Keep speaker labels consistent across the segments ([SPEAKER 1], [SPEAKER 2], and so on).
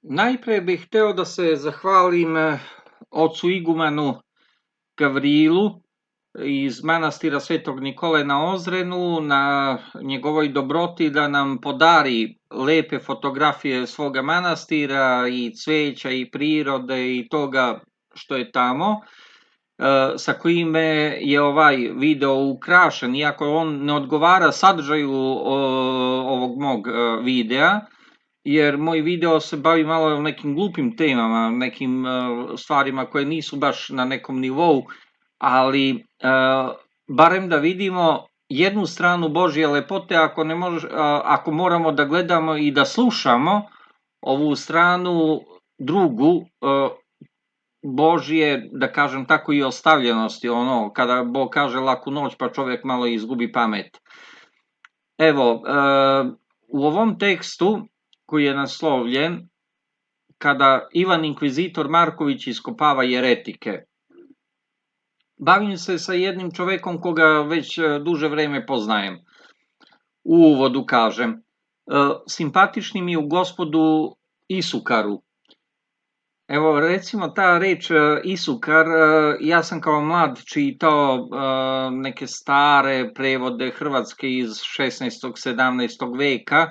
[SPEAKER 1] Najpre bih hteo da se zahvalim ocu igumanu Gavrilu iz manastira Svetog Nikole na Ozrenu na njegovoj dobroti da nam podari lepe fotografije svoga manastira i cveća i prirode i toga što je tamo, sa kojime je ovaj video ukrašen, iako on ne odgovara sadržaju ovog mog videa, jer moj video se bavi malo nekim glupim temama, nekim stvarima koje nisu baš na nekom nivou, ali barem da vidimo jednu stranu Božje lepote, ako moramo da gledamo i da slušamo ovu stranu drugu Božje, da kažem tako, i ostavljenosti, ono kada Bog kaže laku noć pa čovjek malo izgubi pamet. Evo, u ovom tekstu koji je naslovljen kada Ivan Inkvizitor Marković iskopava jeretike, bavim se sa jednim čovekom koga već duže vreme poznajem. U uvodu kažem, simpatični mi u Gospodu Isukaru. Evo, recimo ta reč Isukar, ja sam kao mlad čitao neke stare prevode hrvatske iz 16. 17. veka,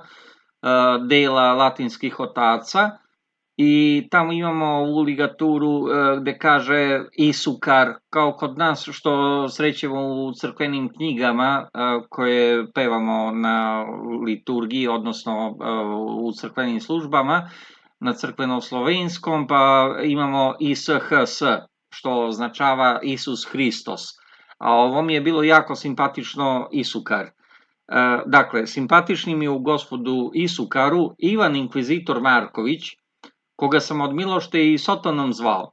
[SPEAKER 1] dela latinskih otaca, i tamo imamo ovu ligaturu gde kaže Isukar, kao kod nas što srećemo u crkvenim knjigama koje pevamo na liturgiji, odnosno u crkvenim službama, na crkveno-slovenskom, pa imamo ISHS, što označava Isus Hristos. A ovo mi je bilo jako simpatično Isukar. Dakle, simpatični mi u Gospodu Isukaru Ivan Inkvizitor Marković, koga sam od Milošte i Sotonom zvao.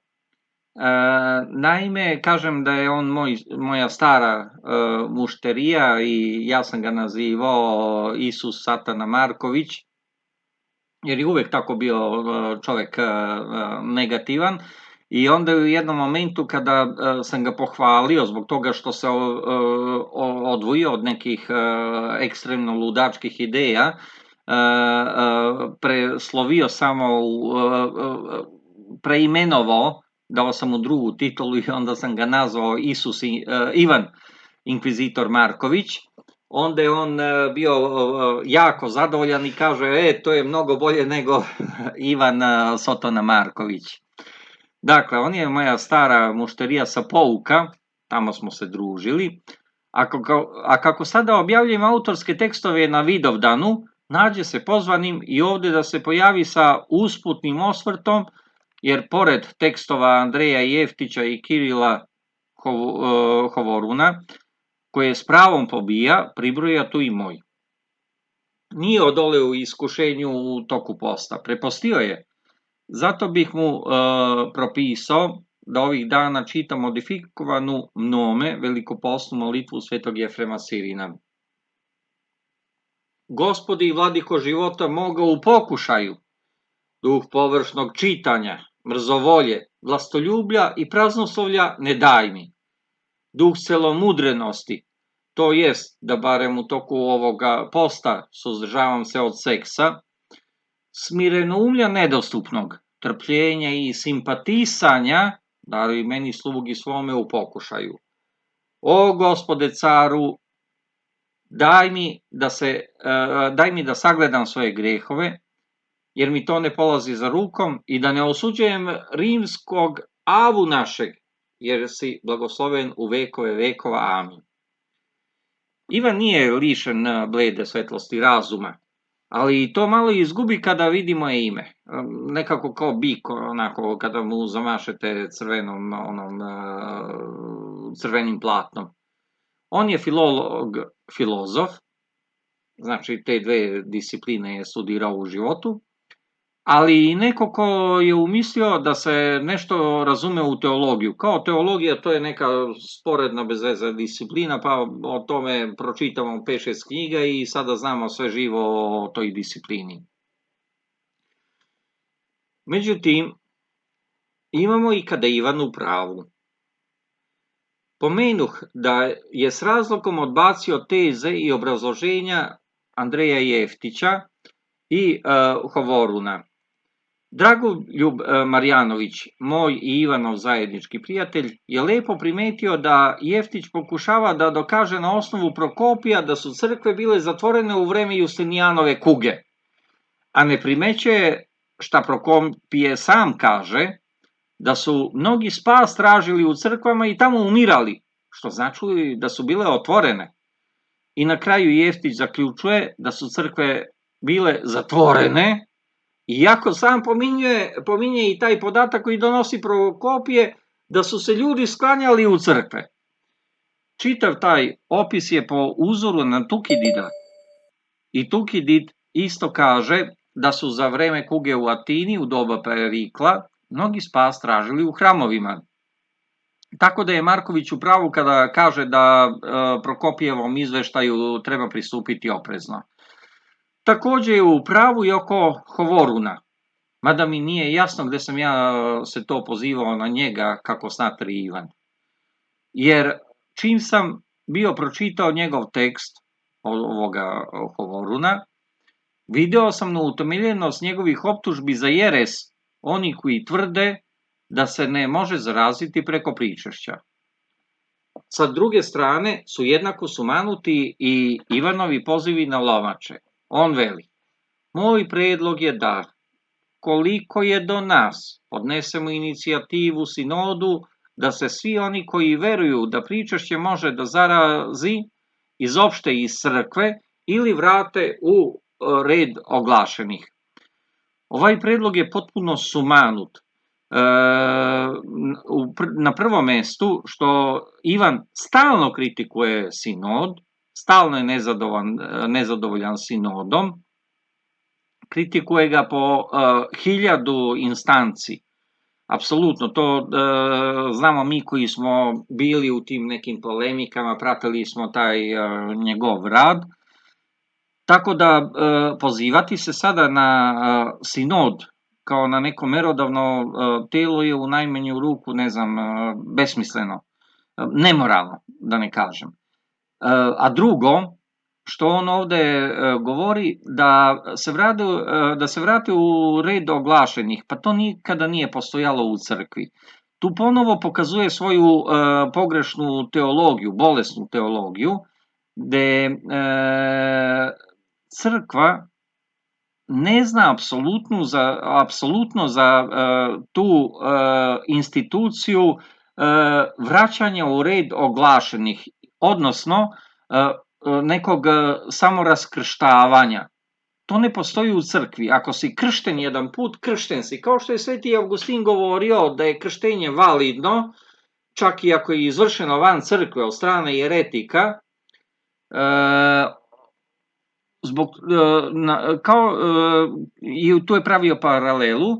[SPEAKER 1] Naime, kažem da je on moja stara mušterija i ja sam ga nazivao Isus Satana Marković, jer je uvek tako bio čovek negativan. I onda u jednom momentu kada sam ga pohvalio zbog toga što se odvojio od nekih ekstremno ludačkih ideja, preslovio samo, preimenovao, dao sam mu drugu titulu i onda sam ga nazvao Ivan Inkvizitor Marković. Onda je on bio jako zadovoljan i kaže, to je mnogo bolje nego Ivan Sotona Marković. Dakle, on je moja stara mušterija sa Pouka, tamo smo se družili, a kako sada objavljujem autorske tekstove na Vidovdanu, nađe se pozvanim i ovde da se pojavi sa usputnim osvrtom, jer pored tekstova Andreja Jeftića i Kirila Hovoruna, koje s pravom pobija, pribroja tu i moj. Nije odoleo iskušenju u toku posta, prepostio je. Zato bih mu propisao da ovih dana čita modifikovanu mnome velikopostnu molitvu svetog Jefrema Sirina. Gospodi i vladiko života moga u pokušaju, duh površnog čitanja, mrzovolje, vlastoljublja i praznoslovlja ne daj mi. Duh celomudrenosti, to jest da barem u toku ovoga posta suzdržavam se od seksa, smirenoumlja nedostupnog, trpljenja i simpatisanja, daruj meni slugi svome u pokušaju. O Gospode caru, daj mi da sagledam svoje grehove, jer mi to ne polazi za rukom, i da ne osuđujem rimskog avu našeg, jer si blagosloven u vekove vekova. Amin. Ivan nije lišen blede svetlosti razuma, ali to malo izgubi kada vidi moje ime. Nekako kao bik, onako, kada mu zamašete crvenim platnom. On je filozof, znači te dve discipline je studirao u životu, ali i neko ko je umislio da se nešto razume u teologiju. Kao teologija, to je neka sporedna bez veze disciplina, pa o tome pročitamo 5-6 knjiga i sada znamo sve živo o toj disciplini. Međutim, imamo i kada je Ivan u pravu. Pomenuh da je s razlogom odbacio teze i obrazloženja Andreja Jeftića i Hovoruna. Dragoljub Marjanović, moj i Ivanov zajednički prijatelj, je lepo primetio da Jeftić pokušava da dokaže na osnovu Prokopija da su crkve bile zatvorene u vreme Justinijanove kuge, a ne primećuje šta Prokopije sam kaže, da su mnogi spas tražili u crkvama i tamo umirali, što znači da su bile otvorene. I na kraju Jeftić zaključuje da su crkve bile zatvorene, iako sam pominje i taj podatak koji donosi Prokopije, da su se ljudi sklanjali u crkve. Čitav taj opis je po uzoru na Tukidida. I Tukidid isto kaže da su za vreme kuge u Atini, u doba Perikla, mnogi spas tražili u hramovima. Tako da je Marković u pravu kada kaže da Prokopijevom izveštaju treba pristupiti oprezno. Takođe je u pravu i oko Hovoruna, mada mi nije jasno gde sam ja se to pozivao na njega kako snatri Ivan. Jer čim sam bio pročitao njegov tekst ovoga Hovoruna, video sam na utemeljenost njegovih optužbi za jeres oni koji tvrde da se ne može zaraziti preko pričešća. Sa druge strane su jednako sumanuti i Ivanovi pozivi na lomače. On veli, moj predlog je da, koliko je do nas, podnesemo inicijativu sinodu da se svi oni koji veruju da pričešće može da zarazi, izopšte iz crkve ili vrate u red oglašenih. Ovaj predlog je potpuno sumanut. Na prvom mestu što Ivan stalno kritikuje sinod, stalno je nezadovoljan sinodom, kritikuje ga po 1000 instanci. Apsolutno, to znamo mi koji smo bili u tim nekim polemikama, pratili smo taj njegov rad. Tako da pozivati se sada na sinod kao na neko merodavno telo je u najmanju ruku, ne znam, besmisleno, nemoralno, da ne kažem. A drugo, što on ovde govori, da se vrate u red oglašenih, pa to nikada nije postojalo u crkvi. Tu ponovo pokazuje svoju pogrešnu teologiju, bolesnu teologiju, gde crkva ne zna apsolutno za tu instituciju vraćanja u red oglašenih, odnosno nekog samoraskrštavanja. To ne postoji u crkvi. Ako si kršten jedan put, kršten si. Kao što je Sveti Avgustin govorio da je krštenje validno, čak i ako je izvršeno van crkve od strane jeretika, i tu je pravio paralelu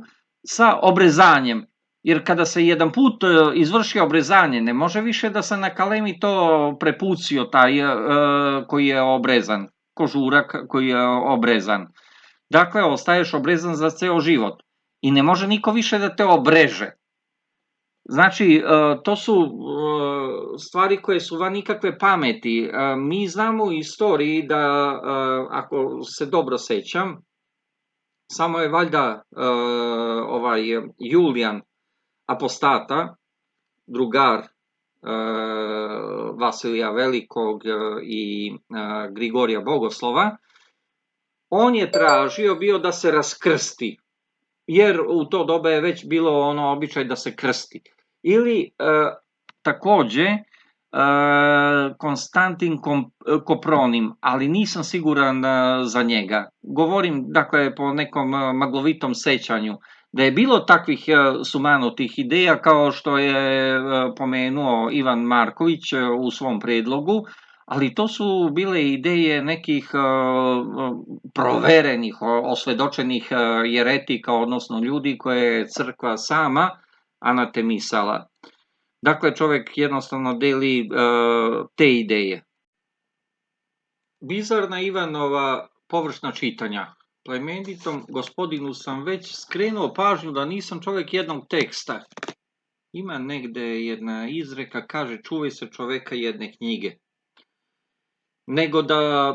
[SPEAKER 1] sa obrezanjem, jer kada se jedan put izvrši obrezanje, ne može više da se na kalemi to prepucio taj koji je obrezan, kožurak koji je obrezan. Dakle, ostaješ obrezan za ceo život i ne može niko više da te obreže. Znači, to su stvari koje su van nikakve pameti. Mi znamo u istoriji da, ako se dobro sećam, samo je valjda Julijan Apostata, drugar Vasilija Velikog i Grigorija Bogoslova, on je tražio bio da se raskrsti, jer u to doba je već bilo ono običaj da se krsti. Ili takođe Konstantin Kopronim, ali nisam siguran za njega. Govorim, dakle, po nekom maglovitom sećanju, da je bilo takvih sumanutih ideja kao što je pomenuo Ivan Marković u svom predlogu, ali to su bile ideje nekih proverenih, osvedočenih jeretika, odnosno ljudi koje je crkva sama anatemisala. Dakle, čovek jednostavno deli te ideje. Bizarna Ivanova površna čitanja. Plemenitom gospodinu sam već skrenuo pažnju da nisam čovek jednog teksta. Ima negde jedna izreka, kaže čuvaj se čoveka jedne knjige. Nego da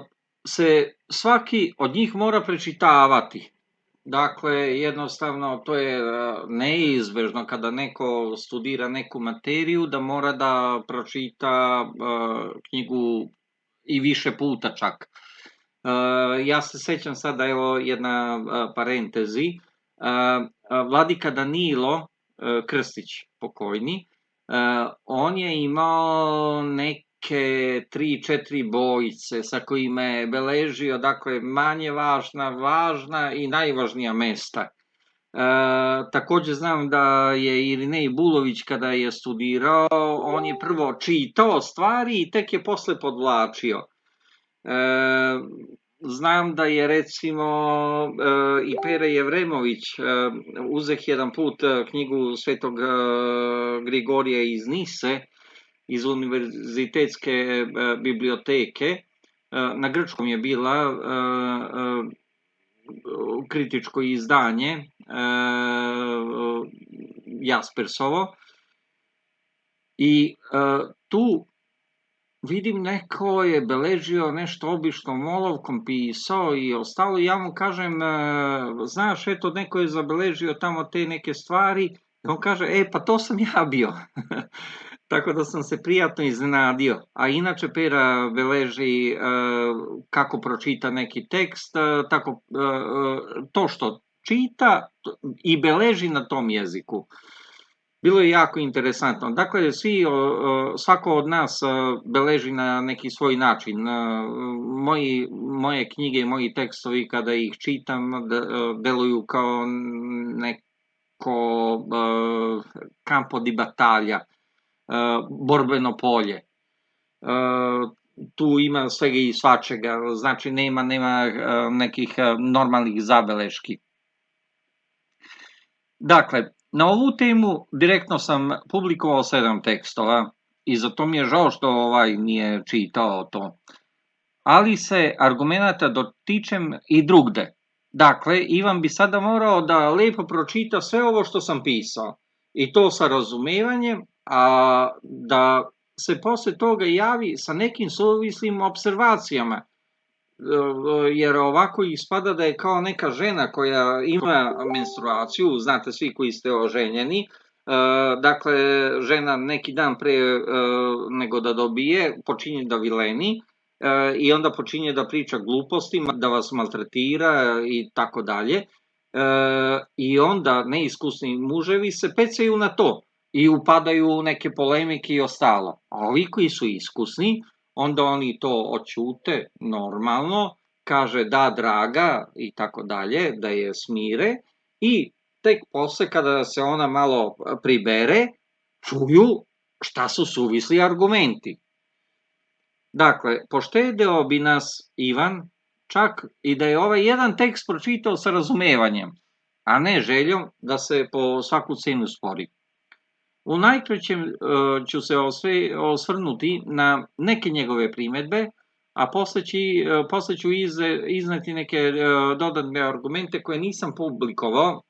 [SPEAKER 1] se svaki od njih mora prečitavati. Dakle, jednostavno to je neizbežno kada neko studira neku materiju da mora da pročita knjigu i više puta čak. Ja se sećam sada, evo jedna parentezi, Vladika Danilo Krstić, pokojni, on je imao neke 3-4 bojice sa kojima je beležio, dakle, manje važna i najvažnija mesta. Takođe znam da je Irinej Bulović kada je studirao, on je prvo čitao stvari i tek je posle podvlačio. Znam da je recimo i Pere Jevremović uzeh jedan put knjigu Svetog Grigorija iz Nise, iz univerzitetske biblioteke, na grčkom je bila kritičko izdanje Jaspersovo i tu vidim neko je beležio nešto običnom olovkom pisao i ostalo i ja mu kažem znaš eto neko je zabeležio tamo te neke stvari i on kaže pa to sam ja bio. Tako da sam se prijatno iznenadio. A inače Pera beleži kako pročita neki tekst, tako to što čita i beleži na tom jeziku. Bilo je jako interesantno. Dakle, svako od nas beleži na neki svoj način. Moje knjige i moji tekstovi kada ih čitam deluju kao neko campo di battaglia, borbeno polje. Tu ima svega i svačega, znači nema nekih normalnih zabeleški. Dakle, na ovu temu direktno sam publikovao 7 tekstova i zato mi je žao što nije čitao to. Ali se argumenata dotičem i drugde. Dakle, Ivan bi sada morao da lepo pročita sve ovo što sam pisao i to sa razumevanjem, a da se posle toga javi sa nekim suvislim observacijama, jer ovako ispada da je kao neka žena koja ima menstruaciju, znate svi koji ste oženjeni, dakle žena neki dan pre nego da dobije počinje da vileni i onda počinje da priča gluposti, da vas maltretira i tako dalje i onda neiskusni muževi se pecaju na to i upadaju u neke polemike i ostalo, a ovi koji su iskusni onda oni to oćute normalno, kaže da draga i tako dalje, da je smire i tek posle kada se ona malo pribere, čuju šta su suvisli argumenti. Dakle, poštedeo bi nas Ivan čak i da je ovaj jedan tekst pročitao sa razumevanjem, a ne željom da se po svaku cenu spori. U najkraćem ću se osvrnuti na neke njegove primedbe, a posle ću izneti neke dodatne argumente koje nisam publikovao,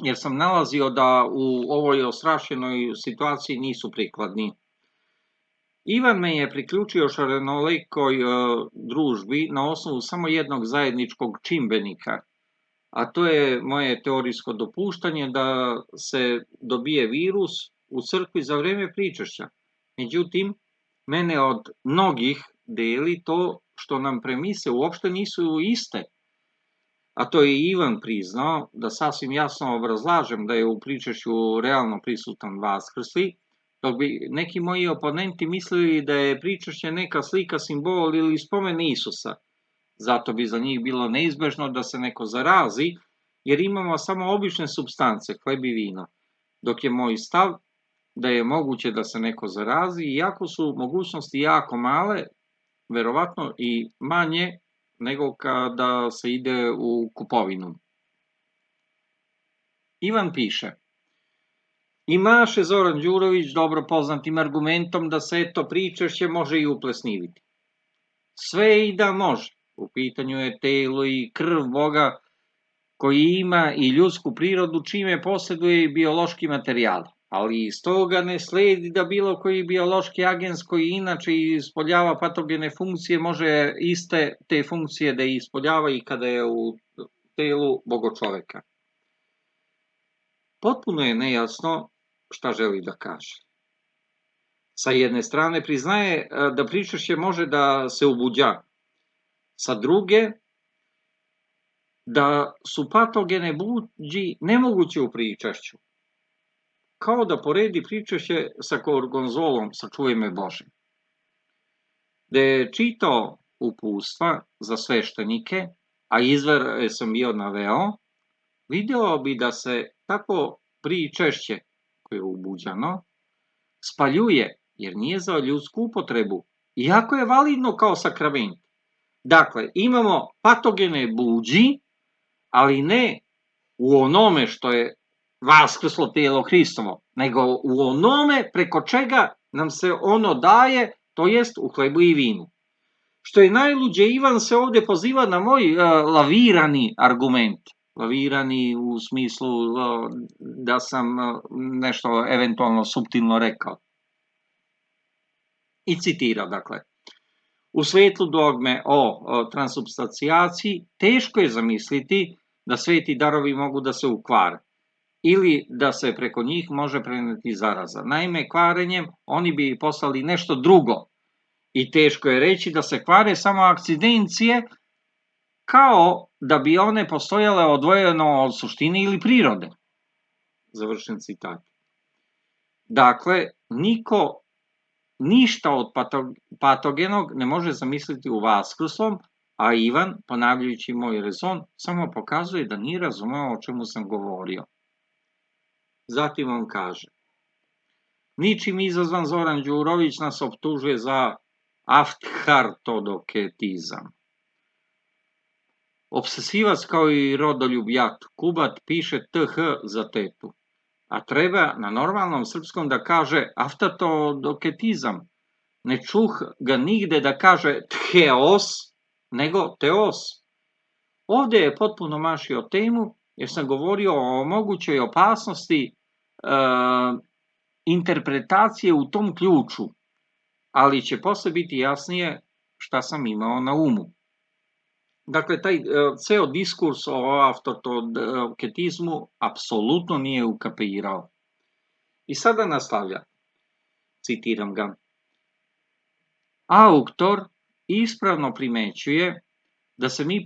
[SPEAKER 1] jer sam nalazio da u ovoj ostrašćenoj situaciji nisu prikladni. Ivan me je priključio šarenolikoj družbi na osnovu samo jednog zajedničkog čimbenika, a to je moje teorijsko dopuštanje da se dobije virus u crkvi za vreme pričašća. Međutim, mene od mnogih deli to što nam premise uopšte nisu iste. A to je Ivan priznao da sasvim jasno obrazlažem da je u pričašću realno prisutan Vaskrsli, dok bi neki moji oponenti mislili da je pričašće neka slika, simbol ili spomen Isusa. Zato bi za njih bilo neizbežno da se neko zarazi, jer imamo samo obične supstance, hleb i vino. Dok je moj stav da je moguće da se neko zarazi, iako su mogućnosti jako male, verovatno i manje nego kada se ide u kupovinu. Ivan piše: Imaše Zoran Đurović dobro poznatim argumentom da se eto pričašće može i uplesniviti. Sve i da može. U pitanju je telo i krv Boga koji ima i ljudsku prirodu čime posjeduje i biološki materijal. Ali iz toga ne sledi da bilo koji biološki agens koji inače ispoljava patogene funkcije može iste te funkcije da ispoljava i kada je u telu bogočoveka. Potpuno je nejasno šta želi da kaže. Sa jedne strane priznaje da pričešće može da se ubuđa, sa druge da su patogene buđi nemoguće u pričešću. Kao da poredi pričešće sa gorgonzolom, sačuvaj me Bože. Da je čitao uputstva za sveštenike, a izvor sam bio naveo, video bi da se tako pričešće, koje je ubuđano, spaljuje, jer nije za ljudsku upotrebu, iako je validno kao sakrament. Dakle, imamo patogene buđi, ali ne u onome što je vaskrslo telo Hristovo, nego u onome preko čega nam se ono daje, to jest u hlebu i vinu. Što je najluđe, Ivan se ovdje poziva na moj lavirani argument. Lavirani u smislu da sam nešto eventualno suptilno rekao. I citira, dakle, u svetlu dogme o transubstacijaciji teško je zamisliti da sveti darovi mogu da se ukvare ili da se preko njih može preneti zaraza. Naime, kvarenjem oni bi poslali nešto drugo i teško je reći da se kvare samo akcidencije, kao da bi one postojale odvojeno od suštine ili prirode. Završen citat. Dakle, niko ništa od patogenog ne može zamisliti u vaskrslom, a Ivan, ponavljajući moj rezon, samo pokazuje da nije razumeo o čemu sam govorio. Zatim on kaže: ničim izazvan Zoran Đurović nas optužuje za afthartodoketizam. Obsesivac kao i rodoljub Jat Kubat piše th za tetu, a treba na normalnom srpskom da kaže afthartodoketizam. Ne čuh ga nigde da kaže theos, nego teos. Ovdje je potpuno mašio temu, jer sam govorio o mogućoj opasnosti interpretacije u tom ključu, ali će posle biti jasnije šta sam imao na umu. Dakle, taj ceo diskurs o afthartodoketizmu apsolutno nije ukapirao. I sada nastavlja, citiram ga. Auktor ispravno primećuje da se mi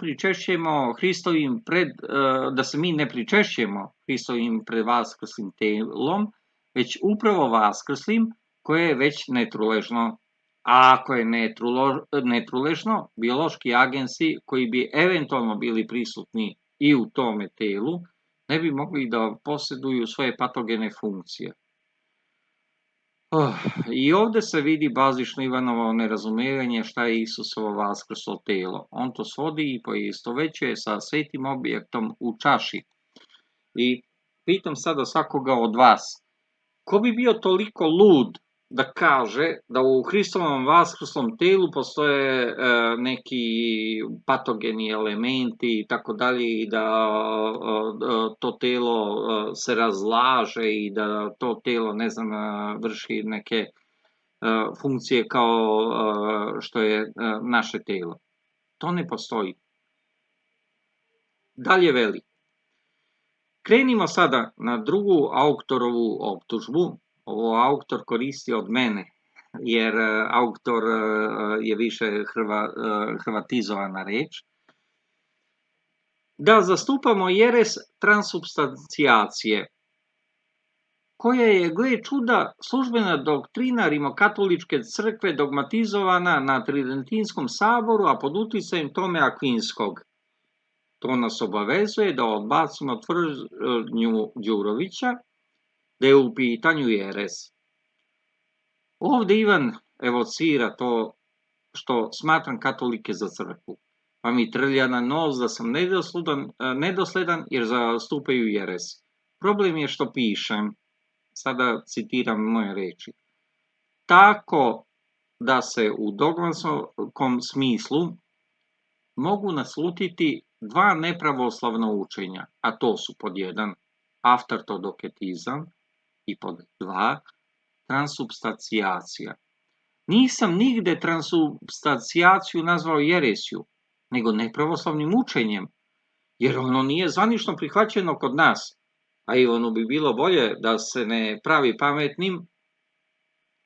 [SPEAKER 1] ne pričešćujemo Hristovim predvaskrslim telom, već upravo vaskrslim koje je već netruležno. A ako je netruležno, biološki agensi koji bi eventualno bili prisutni i u tome telu, ne bi mogli da posjeduju svoje patogene funkcije. I ovdje se vidi bazično Ivanovo nerazumevanje šta je Isusovo vaskrslo telo. On to svodi i poistovećuje sa svetim objektom u čaši. I pitam sada svakoga od vas, ko bi bio toliko lud da kaže da u Hristovom vaskrslom telu postoje neki patogeni elementi i tako dalje, i da to telo se razlaže i da to telo, ne znam, vrši neke funkcije kao što je naše telo. To ne postoji. Dalje veli. Krenimo sada na drugu auktorovu optužbu. Ovo autor koristi od mene, jer autor je više hrvatizovana reč. Da zastupamo jeres transubstancijacije, koja je, gle čuda, službena doktrina rimokatoličke crkve dogmatizovana na Tridentinskom saboru, a pod uticajem Tome Akvinskog. To nas obavezuje da odbacimo tvrdnju Đurovića da je u pitanju jeres. Ovdje Ivan evocira to što smatram katolike za crkvu, pa mi trlja na nos da sam nedosledan jer zastupaju jeres. Problem je što pišem, sada citiram moje reči, tako da se u dogmatskom smislu mogu naslutiti dva nepravoslavna učenja, a to su pod 1 afthartodoketizam i pod 2 transubstancijacija. Nisam nigde transubstancijaciju nazvao jeresiju, nego nepravoslavnim učenjem, jer ono nije zvanično prihvaćeno kod nas. A Ivanu bi bilo bolje da se ne pravi pametnim,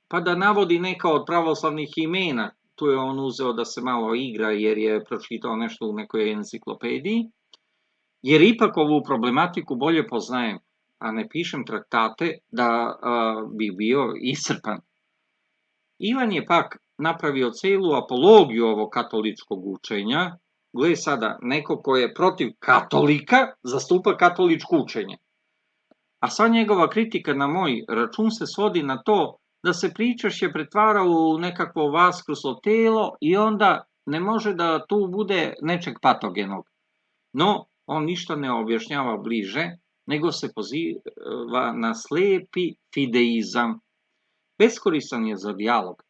[SPEAKER 1] pa da navodi neka od pravoslavnih imena. Tu je on uzeo da se malo igra jer je pročitao nešto u nekoj enciklopediji, jer ipak ovu problematiku bolje poznajem, a ne pišem traktate da bi bio iscrpan. Ivan je pak napravio celu apologiju ovog katoličkog učenja. Gle sada, neko ko je protiv katolika zastupa katoličko učenje. A sva njegova kritika na moj račun se svodi na to da se pričašće pretvara u nekakvo vaskrslo telo i onda ne može da tu bude nečeg patogenog. No, on ništa ne objašnjava bliže, nego se poziva na slepi fideizam. Beskoristan je za dijalog.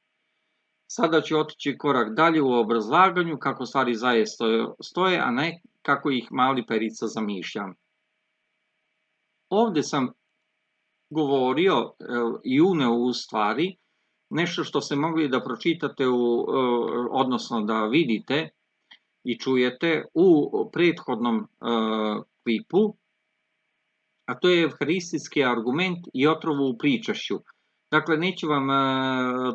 [SPEAKER 1] Sada ću otići korak dalje u obrazlaganju kako stvari zaista stoje, a ne kako ih mali Perica zamišljam. Ovde sam govorio i uneo u stvari nešto što ste mogli da pročitate, odnosno da vidite i čujete u prethodnom klipu, a to je evharistijski argument i otrov u pričašću. Dakle, neću vam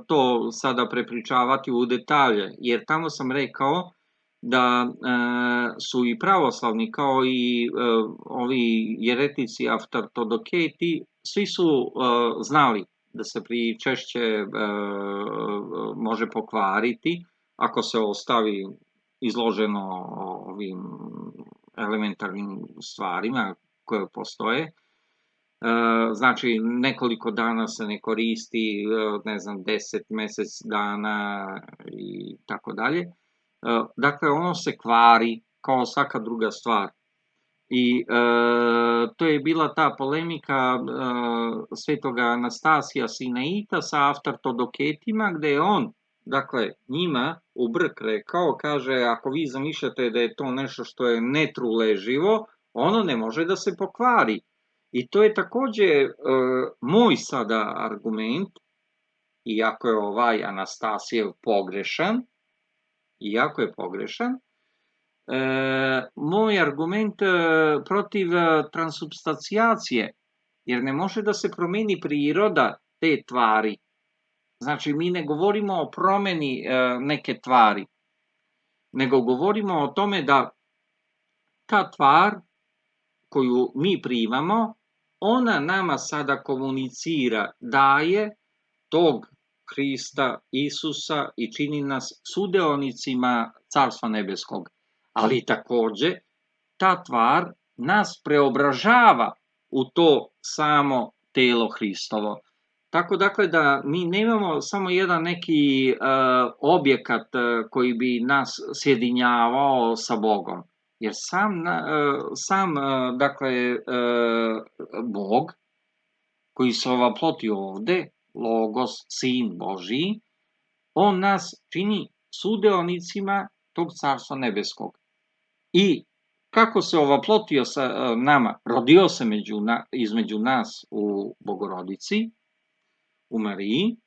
[SPEAKER 1] to sada prepričavati u detalje, jer tamo sam rekao da su i pravoslavni kao i ovi jeretici aftartodoketi, svi su znali da se pričešće može pokvariti ako se ostavi izloženo ovim elementarnim stvarima koje postoje. Znači, nekoliko dana se ne koristi, 10 mesec dana i tako dalje. Dakle, ono se kvari kao svaka druga stvar. I to je bila ta polemika svetoga Anastasija Sinaita sa aftartodoketima, gde je on, dakle, njima u brk rekao, kaže, ako vi zamišljate da je to nešto što je netruleživo, ono ne može da se pokvari. I to je takođe moj sada argument, iako je ovaj Anastasijev pogrešan, moj argument protiv transubstancijacije, jer ne može da se promeni priroda te tvari. Znači, mi ne govorimo o promeni neke tvari, nego govorimo o tome da ta tvar koju mi primamo, ona nama sada komunicira, daje tog Hrista, Isusa i čini nas sudeonicima Carstva nebeskog. Ali takođe, ta tvar nas preobražava u to samo telo Hristovo. Tako dakle da mi nemamo samo jedan neki objekat koji bi nas sjedinjavao sa Bogom. Jer sam Bog koji se ovaplotio ovde, Logos, Sin Božiji, on nas čini sudeonicima tog Carstva nebeskog. I kako se ovaplotio sa nama, rodio se između nas u Bogorodici, u Mariji,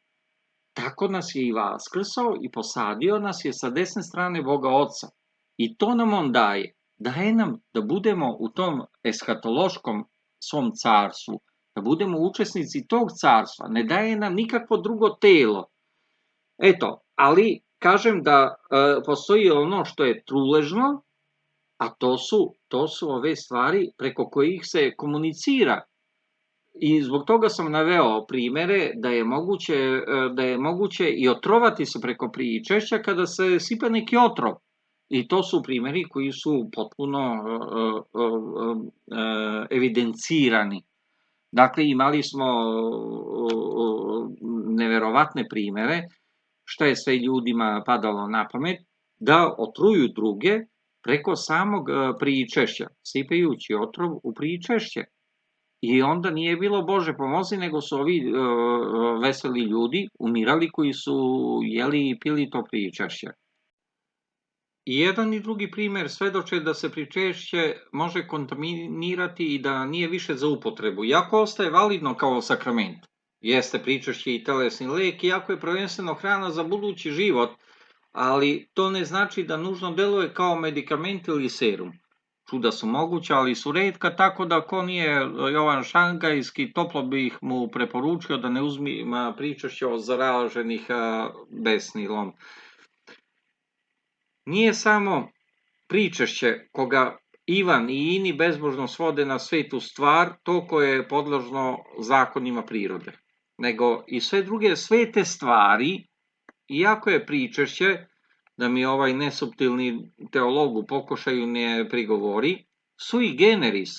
[SPEAKER 1] tako nas je i vaskrsao i posadio nas je sa desne strane Boga Oca. I to nam on daje. Daje nam da budemo u tom eshatološkom svom carstvu, da budemo učesnici tog carstva. Ne daje nam nikakvo drugo telo. Eto, ali kažem da postoji ono što je truležno, a to su ove stvari preko kojih se komunicira. I zbog toga sam naveo primere da je moguće i otrovati se preko pričešća kada se sipa neki otrov. I to su primeri koji su potpuno evidencirani. Dakle, imali smo neverovatne primere šta je sve ljudima padalo na pamet da otruju druge preko samog pričešća, sipajući otrov u pričešće. I onda nije bilo Bože pomozi, nego su ovi veseli ljudi umirali koji su jeli i pili to pričešće. I jedan i drugi primer svedoče da se pričešće može kontaminirati i da nije više za upotrebu, iako ostaje validno kao sakrament. Jeste pričešće i telesni lek, iako je prvenstveno hrana za budući život, ali to ne znači da nužno deluje kao medikament ili serum. čuda su moguća, ali su retka, tako da ko nije Jovan Šangajski, toplo bih mu preporučio da ne uzima pričašće od zaraženih besnilom. Nije samo pričašće koga Ivan i ini bezbožno svode na svetu stvar, to koje je podložno zakonima prirode, nego i sve druge svete stvari, iako je pričašće, da mi ovaj nesuptilni teolog u pokušaju ne prigovori, sui generis.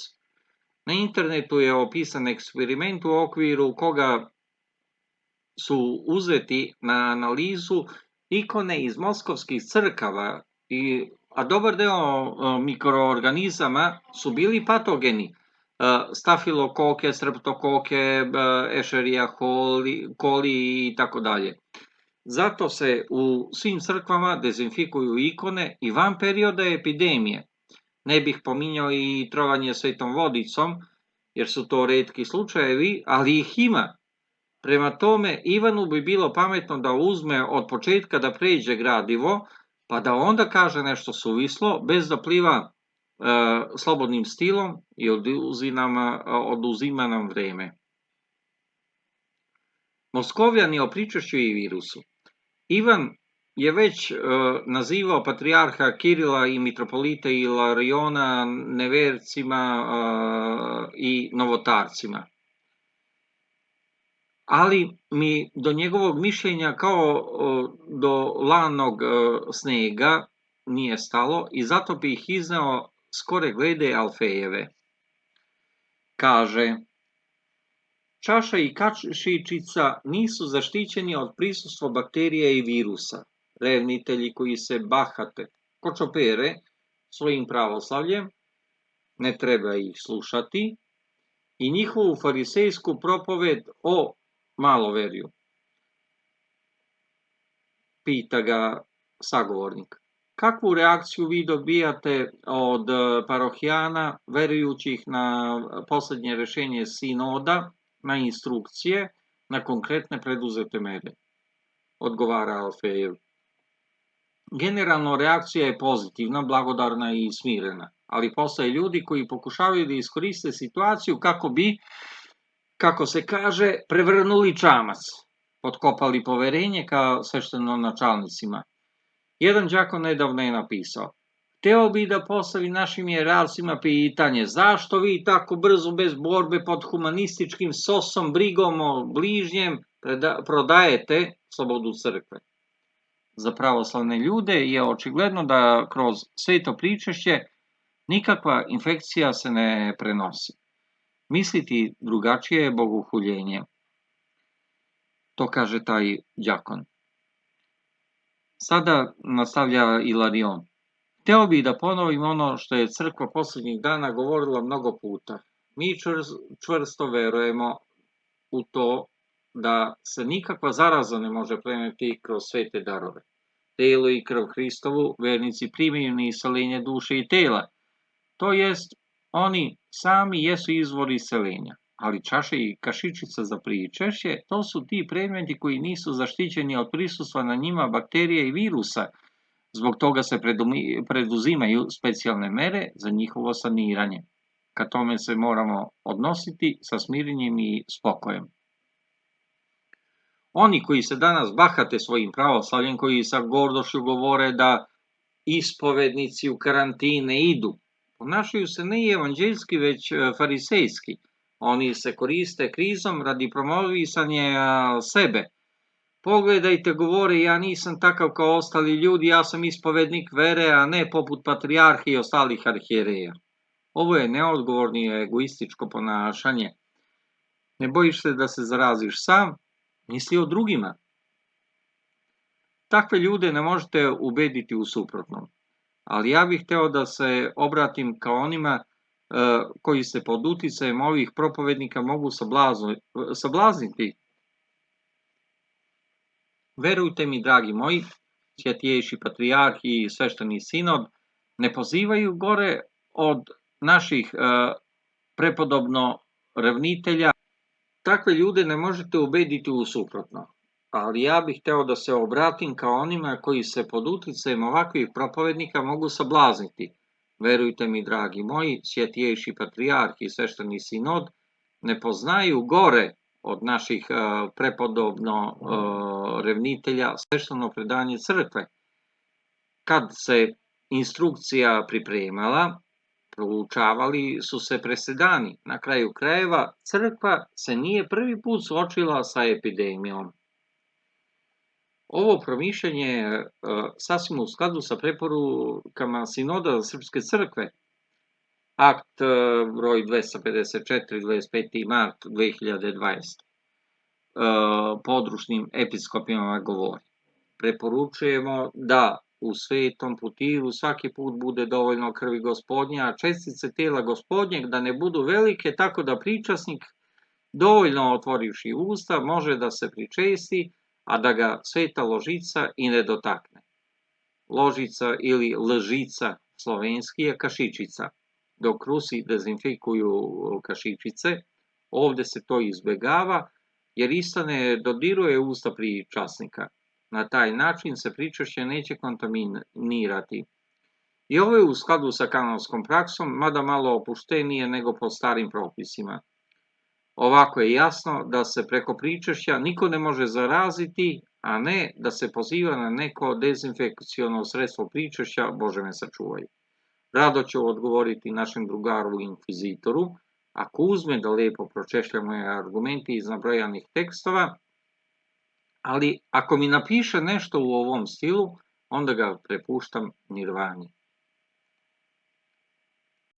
[SPEAKER 1] Na internetu je opisan eksperiment u okviru koga su uzeti na analizu ikone iz moskovskih crkava, a dobar deo mikroorganizama su bili patogeni. Stafilokoke, streptokoke, Escherichia coli i tako dalje. Zato se u svim crkvama dezinfikuju ikone i van perioda epidemije. Ne bih pominjao i trovanje svetom vodicom, jer su to retki slučajevi, ali ih ima. Prema tome, Ivanu bi bilo pametno da uzme od početka da pređe gradivo, pa da onda kaže nešto suvislo, bez da pliva slobodnim stilom i oduzima nam vreme. Moskovljani o pričašću i virusu. Ivan je već nazivao patrijarha Kirila i mitropolita Ilariona nevercima i novotarcima. Ali mi do njegovog mišljenja kao do lanog snega nije stalo i zato bi ih izneo skore glede Alfejeve. Kaže: čaša i kašičica nisu zaštićeni od prisustva bakterija i virusa. Revnitelji koji se bahate, kočopere svojim pravoslavljem, ne treba ih slušati, i njihovu farisejsku propoved o maloverju. Pita ga sagovornik. Kakvu reakciju vi dobijate od parohijana verujućih na poslednje rešenje sinoda, na instrukcije, na konkretne preduzete mere? Odgovara Alfejev. Generalno reakcija je pozitivna, blagodarna i smirena, ali postoje ljudi koji pokušavaju da iskoriste situaciju kako bi, kako se kaže, prevrnuli čamac, potkopali poverenje ka sveštenonačalnicima. Jedan đakon nedavno je napisao: hteo bi da postavi našim jerarcima pitanje zašto vi tako brzo bez borbe pod humanističkim sosom, brigom o bližnjem prodajete slobodu crkve. Za pravoslavne ljude je očigledno da kroz sveto pričašće nikakva infekcija se ne prenosi. Misliti drugačije je bogohuljenje. To kaže taj đakon. Sada nastavlja Ilarion. Hteo bih da ponovim ono što je crkva poslednjih dana govorila mnogo puta. Mi čvrsto verujemo u to da se nikakva zaraza ne može preneti kroz svete darove. Telo i krv Hristovu vernici primaju na isceljenje duše i tela. To jest, oni sami jesu izvor isceljenja, ali čaše i kašičica za pričašće, to su ti predmeti koji nisu zaštićeni od prisustva na njima bakterija i virusa. Zbog toga se preduzimaju specijalne mere za njihovo saniranje. Ka tome se moramo odnositi sa smirenjem i spokojem. Oni koji se danas bahate svojim pravoslavljem, koji sa gordošću govore da ispovednici u karantine idu, ponašaju se ne evanđeljski, već farisejski. Oni se koriste krizom radi promovisanja sebe. Pogledajte, govore, ja nisam takav kao ostali ljudi, ja sam ispovednik vere, a ne poput patrijarha i ostalih arhijereja. Ovo je neodgovorno i egoističko ponašanje. Ne bojiš se da se zaraziš sam, misli o drugima. Takve ljude ne možete ubediti u suprotnom. Ali ja bih hteo da se obratim ka onima koji se pod uticajem ovih propovednika mogu sablazniti. Verujte mi, dragi moji, svjetijejši patrijarhi i svešteni sinod ne pozivaju gore od naših prepodobno revnitelja. Takve ljude ne možete ubediti u suprotno. Ali ja bih hteo da se obratim kao onima koji se pod uticajem ovakvih propovednika mogu sablazniti. Verujte mi, dragi moji, svjetijejši patrijarh i svešteni sinod ne poznaju gore od naših prepodobno revnitelja svešteno predanje crkve. Kad se instrukcija pripremala, proučavali su se presedani. Na kraju krajeva, crkva se nije prvi put suočila sa epidemijom. Ovo promišljanje je sasvim u skladu sa preporukama Sinoda Srpske crkve, akt broj 254, 25. mart 2020. Područnim episkopima govori. Preporučujemo da u svetom putiru svaki put bude dovoljno krvi Gospodnja, a čestice tela Gospodnjeg da ne budu velike, tako da pričasnik, dovoljno otvorivši usta, može da se pričesti, a da ga sveta ložica i ne dotakne. Ložica ili lžica slovenski je kašičica. Dok Rusi dezinfikuju kašičice, ovde se to izbegava, jer ista ne dodiruje usta pričasnika. Na taj način se pričašće neće kontaminirati. I ovo je u skladu sa kanonskom praksom, mada malo opuštenije nego po starim propisima. Ovako je jasno da se preko pričašća niko ne može zaraziti, a ne da se poziva na neko dezinfekciono sredstvo pričašća, Bože me sačuvaj. Rado ću odgovoriti našem drugaru inkvizitoru, ako uzme da lepo pročešlja moje argumente iz nabrojanih tekstova, ali ako mi napiše nešto u ovom stilu, onda ga prepuštam nirvani.